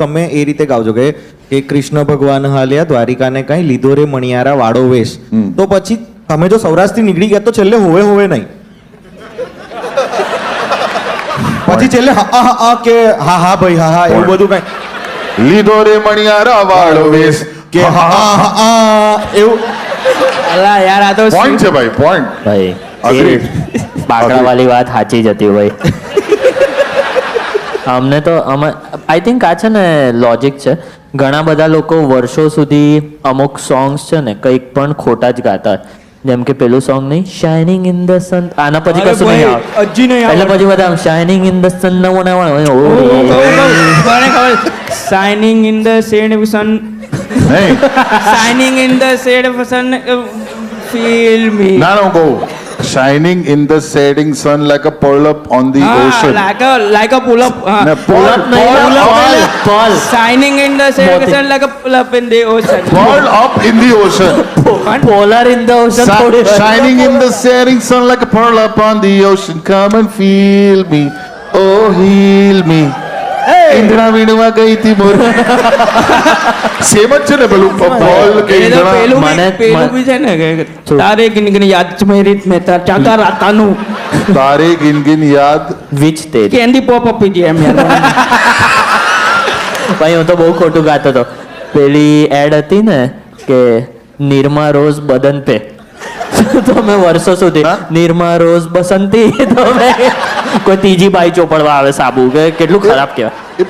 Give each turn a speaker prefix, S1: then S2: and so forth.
S1: તમે એ રીતે ગાવ છો કે કૃષ્ણ ભગવાન હાલ્યા દ્વારિકાને કઈ લીધો રે મણિયારા વાળો વેશ, તો પછી તમે જો સૌરાષ્ટ્રથી નીકળી ગયા તો છેલ્લે હોવે નહીં, પછી છેલ્લે હા હા કે હા હા ભાઈ હા હા એવું બધું કઈ
S2: લીધો રે મણિયારા વાળો વેશ
S1: કે હા હા હા એવું.
S3: અલા યાર આ તો
S2: પોઈન્ટ છે ભાઈ, પોઈન્ટ.
S4: ભાઈ
S2: Agreed.
S4: બાકડા વાળી વાત સાચી જ હતી ભાઈ. અમને તો આઈ થિંક આ છે ને લોજિક છે. ઘણા બધા લોકો વર્ષો સુધી અમુક સોંગ્સ છે ને કંઈક પણ ખોટા જ ગાતા હોય. જેમ કે પેલું સોંગ નહીં, શાઇનિંગ ઇન ધ સન, આના પછી
S3: અરે
S4: કશું નહીં
S3: ભાઈ,
S4: આવે
S3: હજી નહીં
S4: એટલે
S3: આવડતું.
S4: પછી બધા શાઇનિંગ ઇન ધ સન નવો
S3: મને ખબર shining in the shade sun,
S2: નહીં
S3: shining in the shade sun feel me.
S2: ના હું કહું shining in the setting sun like a pearl up on the ocean.
S3: like a pull up.
S2: ને pearl
S3: Shining in the shade
S4: મોતી.
S3: sun like a pull up in the ocean.
S2: up in the ocean.
S4: Polar in the ocean થોડી
S2: Shining in the setting sun like a pearl up on the ocean. Come and feel me, oh heal me. ઈંધણા વીણવા ગઈ હતી મોર. Same જ છે ને પેલું બોલ કે
S3: એ તો
S2: ઈંધણા.
S3: પેલું
S4: મને-
S3: બી છે ને કે તારે ગિનગિન યાદ છે મેરી મેં ચાતા રાતાનું
S2: તારે ગિન ગિન યાદ.
S4: વિચ તેરી.
S3: કેન્ડી પોપ આપી દે એમ યાર.
S4: ભાઈ હું તો બહુ ખોટું ગાતો હતો. પેલી એડ હતી ને કે નિરમા રોઝ બદન પે, તો મેં વર્ષો સુધી
S2: હા?
S4: નિરમા રોઝ બસંતી, તો મેં કોઈ ત્રીજી બાઈ ચોપડવા આવે સાબુ, કે કેટલું ખરાબ કહેવાય.